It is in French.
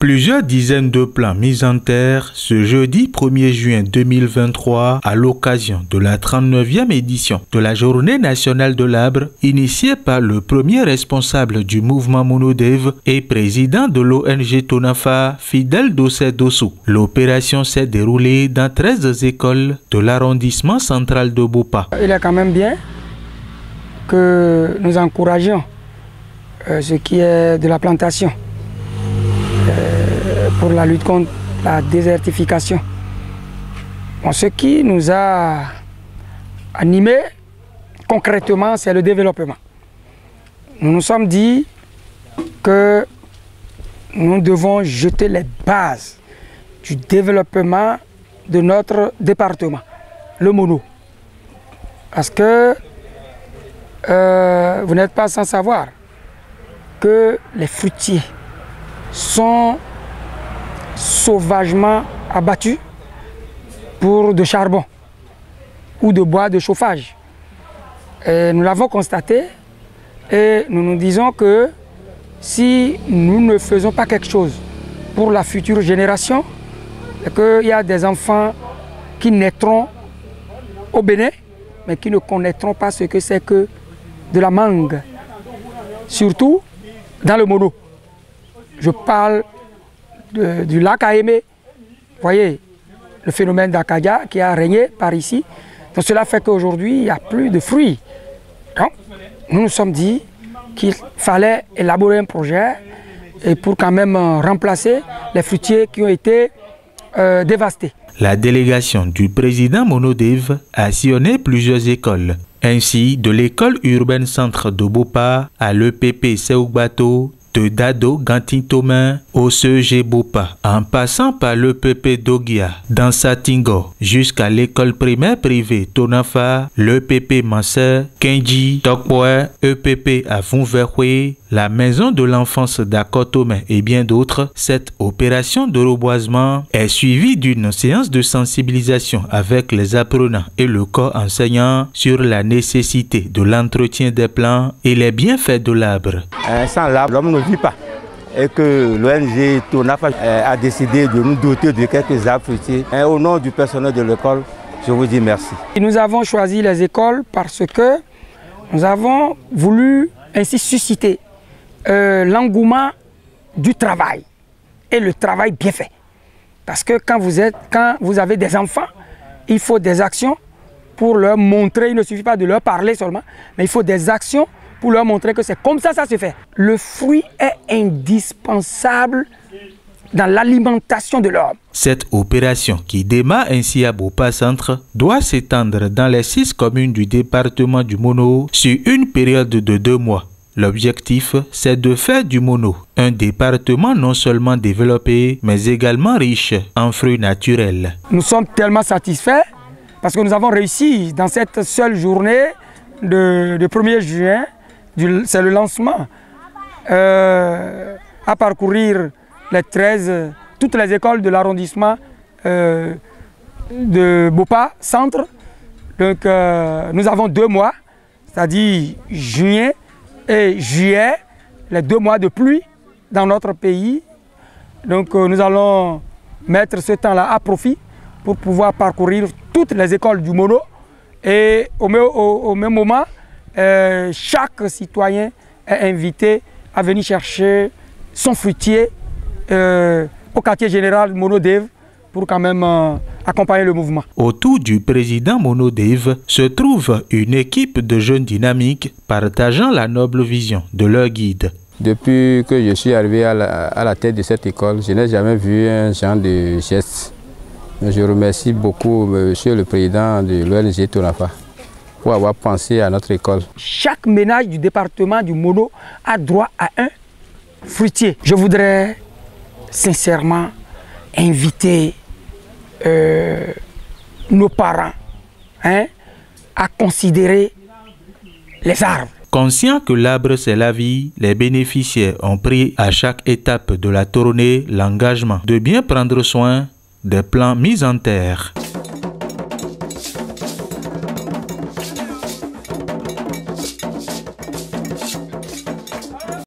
Plusieurs dizaines de plants mis en terre ce jeudi 1er juin 2023 à l'occasion de la 39e édition de la Journée nationale de l'arbre initiée par le premier responsable du mouvement Monodev et président de l'ONG Tonafa, Fidèle Dossé Dossou. L'opération s'est déroulée dans 13 écoles de l'arrondissement central de Bopa. Il est quand même bien que nous encourageons ce qui est de la plantation pour la lutte contre la désertification. Bon, ce qui nous a animés concrètement, c'est le développement. Nous nous sommes dit que nous devons jeter les bases du développement de notre département, le Mono. Parce que vous n'êtes pas sans savoir que les fruitiers sont sauvagement abattus pour de charbon ou de bois de chauffage. Et nous l'avons constaté et nous nous disons que si nous ne faisons pas quelque chose pour la future génération, qu'il y a des enfants qui naîtront au Bénin, mais qui ne connaîtront pas ce que c'est que de la mangue, surtout dans le Mono. Je parle du lac Aémé, vous voyez, le phénomène d'Akadia qui a régné par ici. Donc cela fait qu'aujourd'hui, il n'y a plus de fruits. Donc, nous nous sommes dit qu'il fallait élaborer un projet et pour quand même remplacer les fruitiers qui ont été dévastés. La délégation du président Monodev a sillonné plusieurs écoles. Ainsi, de l'école urbaine centre de Bopa à l'EPP Seougbato, de Dado Gantintomain au CEG Bopa, en passant par l'EPP Dogia dans Satingo, jusqu'à l'école primaire privée Tonafa, l'EPP Manser, Kenji, Tokpoe, EPP à Vunverhwe, la maison de l'enfance d'Akotomain et bien d'autres. Cette opération de reboisement est suivie d'une séance de sensibilisation avec les apprenants et le corps enseignant sur la nécessité de l'entretien des plants et les bienfaits de l'arbre. Sans l'arbre, l'homme ne vit pas. Et que l'ONG Tonafa a décidé de nous doter de quelques arbres fruitiers. Au nom du personnel de l'école, je vous dis merci. Nous avons choisi les écoles parce que nous avons voulu ainsi susciter l'engouement du travail et le travail bien fait. Parce que quand vous avez des enfants, il faut des actions pour leur montrer, il ne suffit pas de leur parler seulement, mais il faut des actions pour leur montrer que c'est comme ça se fait. Le fruit est indispensable dans l'alimentation de l'homme. Cette opération, qui démarre ainsi à Bopa Centre, doit s'étendre dans les 6 communes du département du Mono sur une période de 2 mois. L'objectif, c'est de faire du Mono un département non seulement développé, mais également riche en fruits naturels. Nous sommes tellement satisfaits parce que nous avons réussi dans cette seule journée de 1er juin, c'est le lancement, à parcourir toutes les écoles de l'arrondissement de Bopa Centre. Donc nous avons 2 mois, c'est-à-dire juin et juillet, les 2 mois de pluie dans notre pays. Donc nous allons mettre ce temps-là à profit pour pouvoir parcourir toutes les écoles du Mono. Et au même moment, chaque citoyen est invité à venir chercher son fruitier au quartier général Monodev pour quand même accompagner le mouvement. Autour du président Monodev se trouve une équipe de jeunes dynamiques partageant la noble vision de leur guide. Depuis que je suis arrivé à la tête de cette école, je n'ai jamais vu un genre de geste. Je remercie beaucoup Monsieur le Président de l'ONG Tonafa pour avoir pensé à notre école. Chaque ménage du département du Mono a droit à un fruitier. Je voudrais sincèrement inviter nos parents à considérer les arbres. Conscient que l'arbre c'est la vie, les bénéficiaires ont pris à chaque étape de la tournée l'engagement de bien prendre soin des plants mis en terre.